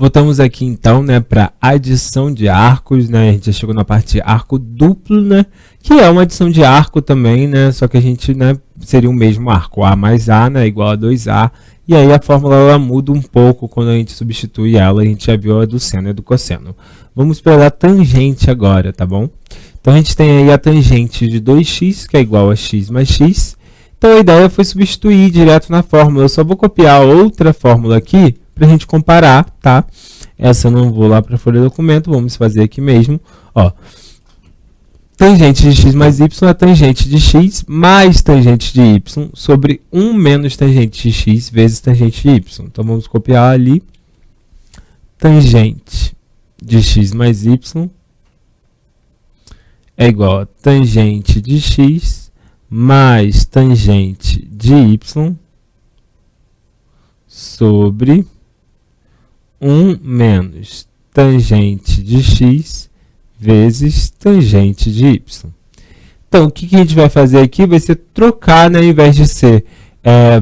Voltamos aqui então, né, para adição de arcos, né? A gente já chegou na parte de arco duplo, né? Que é uma adição de arco também, né? Só que a gente, né, seria o mesmo arco, A mais A, né, igual a 2A. E aí a fórmula ela muda um pouco quando a gente substitui ela, a gente já viu a do seno e do cosseno. Vamos para a tangente agora, tá bom? Então a gente tem aí a tangente de 2x, que é igual a x mais x. Então a ideia foi substituir direto na fórmula. Eu só vou copiar outra fórmula aqui para a gente comparar, tá? Essa eu não vou lá para a folha de documento, vamos fazer aqui mesmo. Ó, tangente de x mais y é tangente de x mais tangente de y sobre 1 menos tangente de x vezes tangente de y. Então vamos copiar ali. Tangente de x mais y é igual a tangente de x mais tangente de y sobre 1 menos tangente de x vezes tangente de y. Então, o que a gente vai fazer aqui vai ser trocar, né, ao invés de ser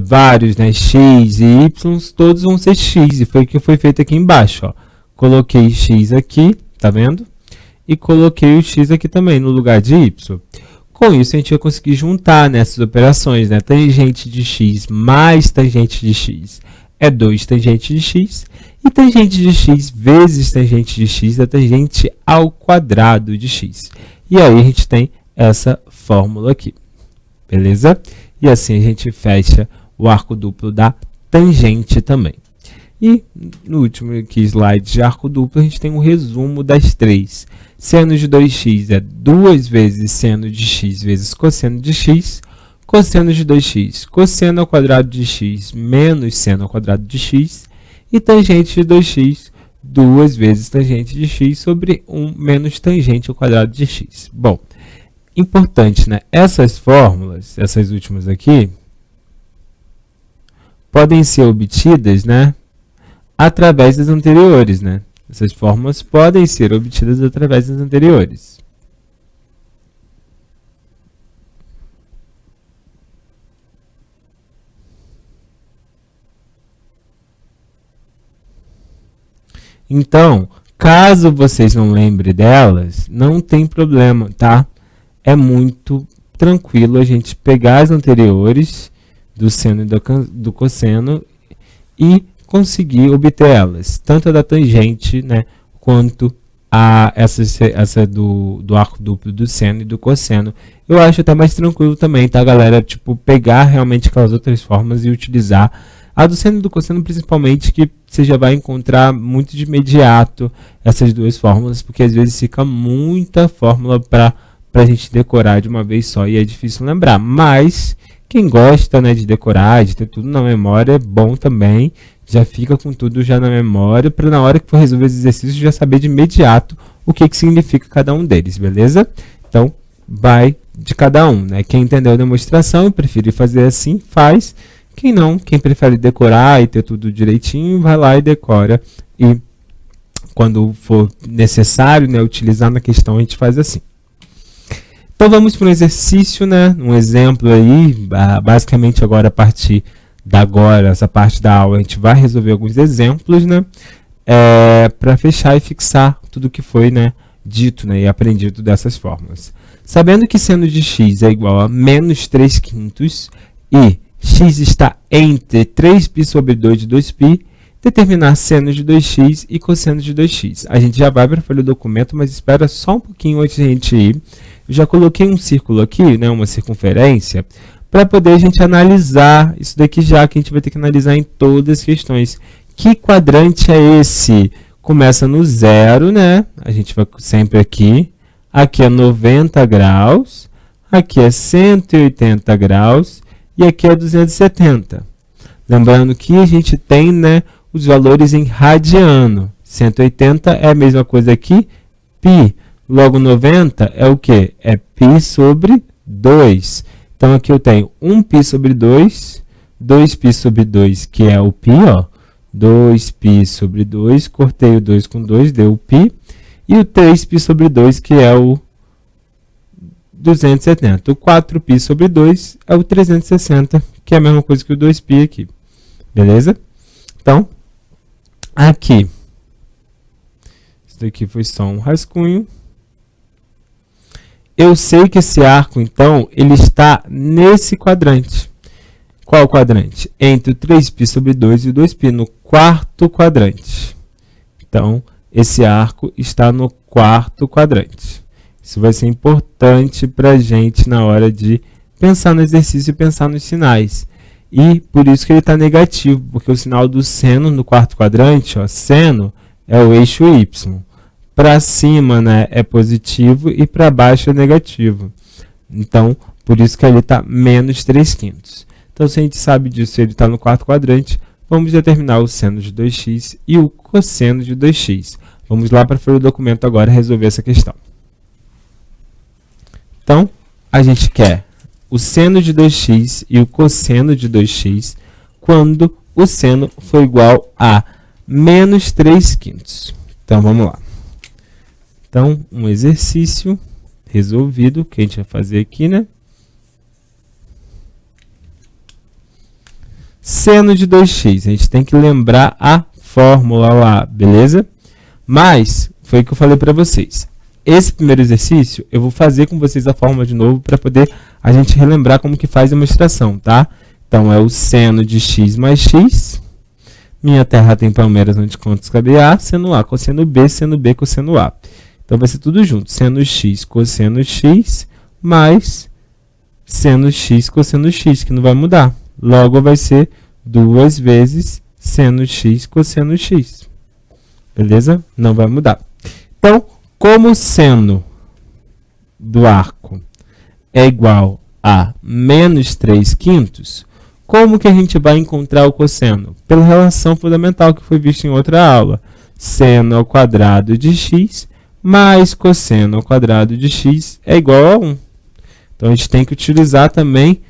vários, né, x e y, todos vão ser x, e foi o que foi feito aqui embaixo. Ó. Coloquei x aqui, tá vendo? E coloquei o x aqui também, no lugar de y. Com isso, a gente vai conseguir juntar nessas operações, né, tangente de x mais tangente de x é 2 tangente de x, e tangente de x vezes tangente de x é tangente ao quadrado de x. E aí a gente tem essa fórmula aqui, beleza? E assim a gente fecha o arco duplo da tangente também. E no último aqui, slide de arco duplo, a gente tem um resumo das três. Seno de 2x é 2 vezes seno de x vezes cosseno de x. Cosseno de 2x, cosseno ao quadrado de x menos seno ao quadrado de x. E tangente de 2x, 2 vezes tangente de x sobre 1 menos tangente ao quadrado de x. Bom, importante, né? Essas fórmulas, essas últimas aqui, podem ser obtidas, né, através das anteriores, né? Essas fórmulas podem ser obtidas através das anteriores. Então, caso vocês não lembrem delas, não tem problema, tá? É muito tranquilo a gente pegar as anteriores do seno e do cosseno e conseguir obter elas, tanto a da tangente, né, quanto a essa do arco duplo do seno e do cosseno. Eu acho até mais tranquilo também, tá, galera? Tipo, pegar realmente aquelas outras formas e utilizar a do seno e do cosseno, principalmente, que você já vai encontrar muito de imediato essas duas fórmulas, porque às vezes fica muita fórmula para a gente decorar de uma vez só e é difícil lembrar. Mas quem gosta, né, de decorar, de ter tudo na memória, é bom também. Já fica com tudo já na memória, para na hora que for resolver os exercícios já saber de imediato o que significa cada um deles, beleza? Então, vai de cada um, né? Quem entendeu a demonstração e preferir fazer assim, faz. Quem não, quem prefere decorar e ter tudo direitinho, vai lá e decora. E quando for necessário, né, utilizar na questão, a gente faz assim. Então vamos para um exercício, né, um exemplo aí, basicamente agora a partir da agora, essa parte da aula, a gente vai resolver alguns exemplos, né, para fechar e fixar tudo que foi, né, dito, né, e aprendido dessas fórmulas. Sabendo que seno de x é igual a menos 3/5 e x está entre 3π sobre 2 de 2π, determinar seno de 2x e cosseno de 2x. A gente já vai para a folha do documento, mas espera só um pouquinho antes de a gente ir. Eu já coloquei um círculo aqui, né, uma circunferência, para poder a gente analisar isso daqui já, que a gente vai ter que analisar em todas as questões. Que quadrante é esse? Começa no 0, né? A gente vai sempre aqui. Aqui é 90 graus, aqui é 180 graus, e aqui é 270. Lembrando que a gente tem, né, os valores em radiano. 180 é a mesma coisa aqui, π. Logo 90 é o quê? É π sobre 2. Então aqui eu tenho 1π sobre 2, 2π sobre 2, que é o π, ó. 2π sobre 2, cortei o 2 com 2, deu o π. E o 3π sobre 2, que é o 270. O 4π sobre 2 é o 360, que é a mesma coisa que o 2π aqui. Beleza? Então, aqui daqui foi só um rascunho. Eu sei que esse arco, então, ele está nesse quadrante. Qual quadrante? Entre o 3π sobre 2 e o 2π, no quarto quadrante. Então, esse arco está no quarto quadrante. Isso vai ser importante para a gente na hora de pensar no exercício e pensar nos sinais. E por isso que ele está negativo, porque o sinal do seno no quarto quadrante, ó, seno, é o eixo y. Para cima, né, é positivo e para baixo é negativo. Então, por isso que ele está menos 3/5. Então, se a gente sabe disso, ele está no quarto quadrante, vamos determinar o seno de 2x e o cosseno de 2x. Vamos lá para a folha do documento agora resolver essa questão. Então, a gente quer o seno de 2x e o cosseno de 2x quando o seno for igual a menos 3/5. Então, vamos lá. Então, um exercício resolvido, que a gente vai fazer aqui, né? Seno de 2x, a gente tem que lembrar a fórmula lá, beleza? Mas, foi o que eu falei para vocês. Esse primeiro exercício, eu vou fazer com vocês a fórmula de novo para poder a gente relembrar como que faz a demonstração, tá? Então, é o seno de x mais x. Minha terra tem palmeiras onde contas cabe A, seno A, cosseno B, cosseno A. Então, vai ser tudo junto. Seno x, cosseno x, mais seno x, cosseno x, que não vai mudar. Logo, vai ser 2 vezes seno x, cosseno x. Beleza? Não vai mudar. Então, como o seno do arco é igual a menos 3/5, como que a gente vai encontrar o cosseno? Pela relação fundamental que foi vista em outra aula. Seno ao quadrado de x mais cosseno ao quadrado de x é igual a 1. Então, a gente tem que utilizar também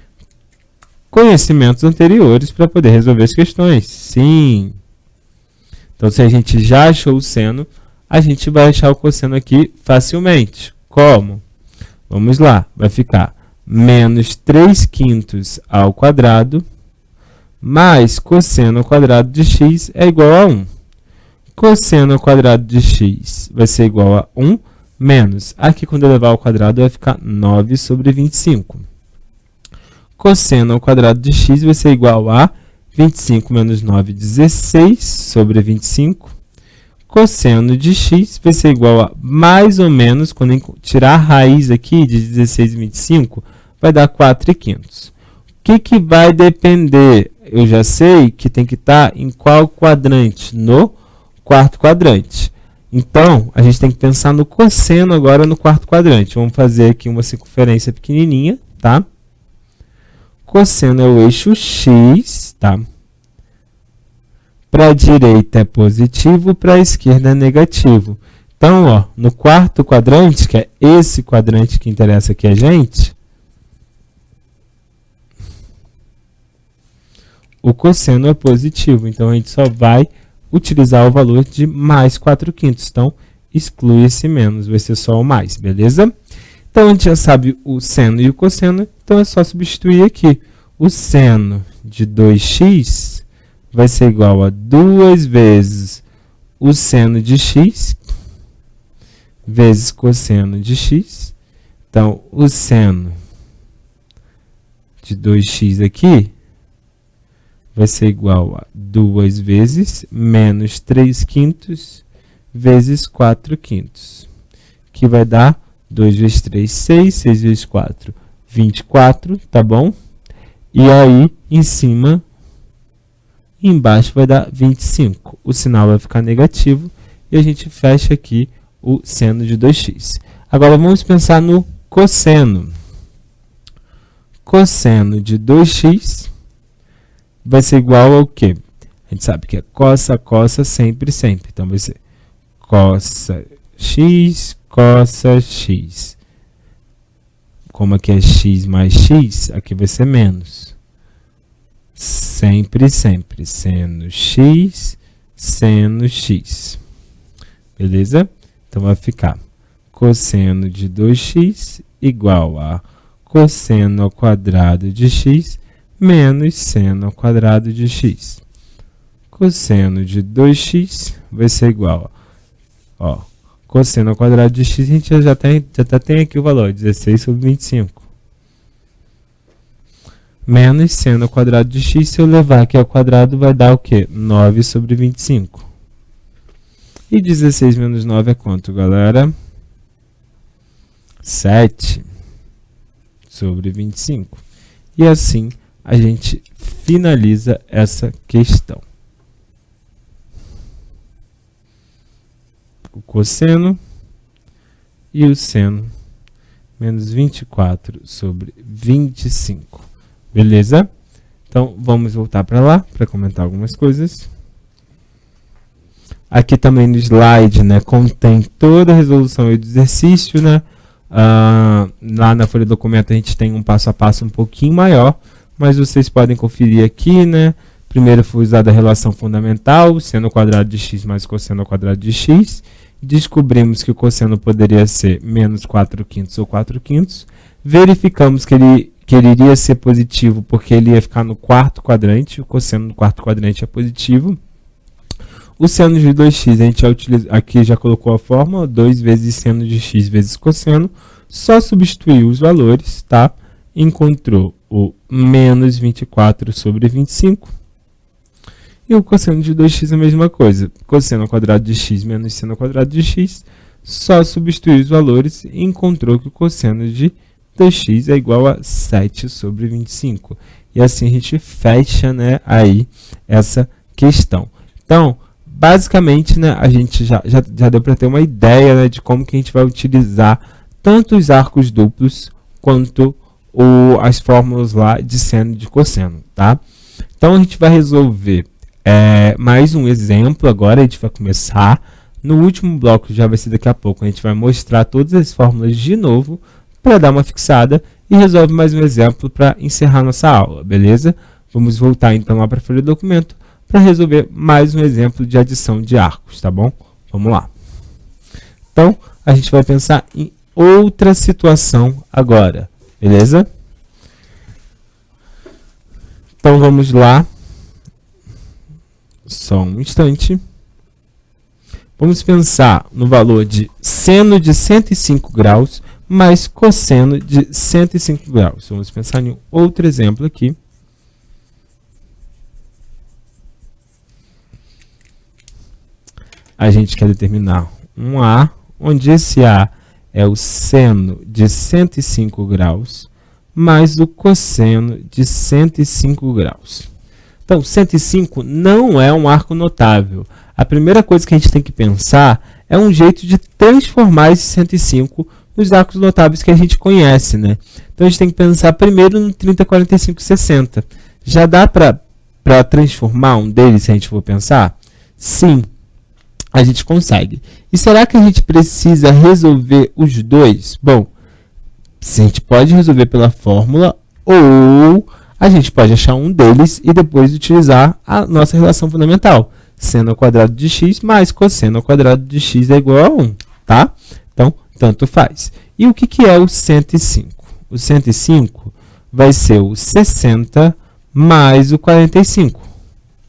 conhecimentos anteriores para poder resolver as questões. Sim. Então, se a gente já achou o seno, a gente vai achar o cosseno aqui facilmente. Como? Vamos lá. Vai ficar menos 3/5 ao quadrado mais cosseno ao quadrado de x é igual a 1. Cosseno ao quadrado de x vai ser igual a 1 menos. Aqui, quando eu levar ao quadrado, vai ficar 9 sobre 25. Cosseno ao quadrado de x vai ser igual a 25 menos 9, 16 sobre 25. Cosseno de x vai ser igual a mais ou menos, quando eu tirar a raiz aqui de 16 e 25, vai dar 4/5. O que vai depender? Eu já sei que tem que estar em qual quadrante? No quarto quadrante. Então, a gente tem que pensar no cosseno agora no quarto quadrante. Vamos fazer aqui uma circunferência pequenininha, tá? Cosseno é o eixo x, tá? Para a direita é positivo, para a esquerda é negativo. Então, ó, no quarto quadrante, que é esse quadrante que interessa aqui a gente, o cosseno é positivo. Então, a gente só vai utilizar o valor de mais 4/5. Então, exclui esse menos, vai ser só o mais, beleza? Então, a gente já sabe o seno e o cosseno, então é só substituir aqui. O seno de 2x vai ser igual a 2 vezes o seno de x vezes cosseno de x. Então, o seno de 2x aqui vai ser igual a 2 vezes menos 3/5 vezes 4/5, que vai dar 2 vezes 3, 6, 6 vezes 4, 24, tá bom? E aí, em cima, embaixo vai dar 25. O sinal vai ficar negativo e a gente fecha aqui o seno de 2x. Agora, vamos pensar no cosseno. Cosseno de 2x vai ser igual ao quê? A gente sabe que é cossa, cossa, sempre, sempre. Então, vai ser cossa x, cossa x. Como aqui é x mais x, aqui vai ser menos. Sempre, sempre. Seno x, seno x. Beleza? Então, vai ficar cosseno de 2x igual a cosseno ao quadrado de x menos seno ao quadrado de x. Cosseno de 2x vai ser igual a cosseno ao quadrado de x, a gente já tem aqui o valor, 16 sobre 25. Menos seno ao quadrado de x, se eu levar aqui ao quadrado, vai dar o quê? 9 sobre 25. E 16 menos 9 é quanto, galera? 7 sobre 25. E assim a gente finaliza essa questão. O cosseno e o seno, menos 24 sobre 25. Beleza? Então, vamos voltar para lá, para comentar algumas coisas. Aqui também no slide, né, contém toda a resolução do exercício, né? Lá na folha do documento a gente tem um passo a passo um pouquinho maior, mas vocês podem conferir aqui, né? Primeiro foi usada a relação fundamental, seno ao quadrado de x mais cosseno ao quadrado de x. Descobrimos que o cosseno poderia ser menos 4/5 ou 4/5. Verificamos que ele iria ser positivo porque ele ia ficar no quarto quadrante. O cosseno no quarto quadrante é positivo. O seno de 2x, a gente aqui já colocou a fórmula, 2 vezes seno de x vezes cosseno. Só substituiu os valores, tá? Encontrou o menos 24 sobre 25. E o cosseno de 2x é a mesma coisa. Cosseno ao quadrado de x menos seno ao quadrado de x. Só substituiu os valores e encontrou que o cosseno de 2x é igual a 7 sobre 25. E assim a gente fecha, né, aí essa questão. Então, basicamente, né, a gente já deu para ter uma ideia, né, de como que a gente vai utilizar tanto os arcos duplos quanto as fórmulas lá de seno e de cosseno, tá? Então, a gente vai resolver mais um exemplo agora, a gente vai começar. No último bloco, já vai ser daqui a pouco, a gente vai mostrar todas as fórmulas de novo para dar uma fixada e resolve mais um exemplo para encerrar nossa aula, beleza? Vamos voltar então lá para a folha do documento para resolver mais um exemplo de adição de arcos, tá bom? Vamos lá. Então, a gente vai pensar em outra situação agora, beleza? Então, vamos lá. Só um instante. Vamos pensar no valor de seno de 105 graus mais cosseno de 105 graus. Vamos pensar em outro exemplo aqui. A gente quer determinar um A, onde esse A é o seno de 105 graus mais o cosseno de 105 graus. Então, 105 não é um arco notável. A primeira coisa que a gente tem que pensar é um jeito de transformar esse 105 nos arcos notáveis que a gente conhece, né? Então, a gente tem que pensar primeiro no 30, 45, 60. Já dá para transformar um deles, se a gente for pensar? Sim, a gente consegue. E será que a gente precisa resolver os dois? Bom, a gente pode resolver pela fórmula ou a gente pode achar um deles e depois utilizar a nossa relação fundamental. Seno ao quadrado de x mais cosseno ao quadrado de x é igual a 1, tá? Então, tanto faz. E o que é o 105? O 105 vai ser o 60 mais o 45.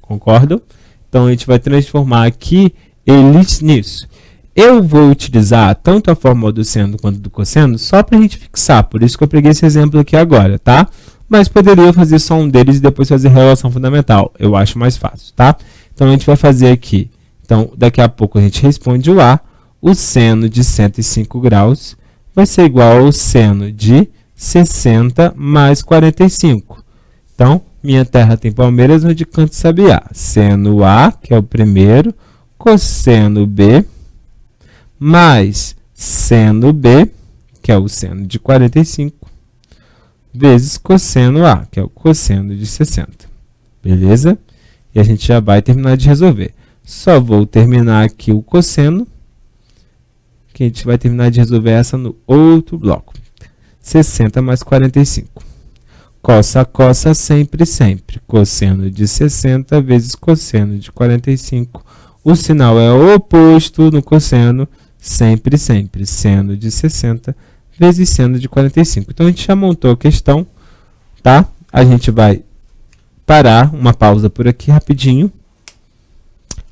Concordam? Então, a gente vai transformar aqui eles nisso. Eu vou utilizar tanto a fórmula do seno quanto do cosseno só para a gente fixar. Por isso que eu peguei esse exemplo aqui agora, tá? Mas poderia fazer só um deles e depois fazer relação fundamental. Eu acho mais fácil, tá? Então, a gente vai fazer aqui. Então, daqui a pouco a gente responde o A. O seno de 105 graus vai ser igual ao seno de 60 mais 45. Então, minha terra tem palmeiras onde canto sabiá. Seno A, que é o primeiro, cosseno B, mais seno B, que é o seno de 45, vezes cosseno A, que é o cosseno de 60. Beleza? E a gente já vai terminar de resolver. Só vou terminar aqui o cosseno, que a gente vai terminar de resolver essa no outro bloco. 60 mais 45. Cossa, cossa, sempre, sempre. Cosseno de 60 vezes cosseno de 45. O sinal é o oposto no cosseno, sempre, sempre. Seno de 60 vezes seno de 45. Então, a gente já montou a questão, tá? A gente vai parar, uma pausa por aqui rapidinho.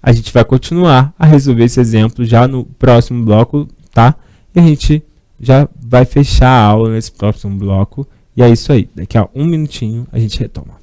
a gente vai continuar a resolver esse exemplo já no próximo bloco, tá? E a gente já vai fechar a aula nesse próximo bloco. E é isso aí. Daqui a um minutinho a gente retoma.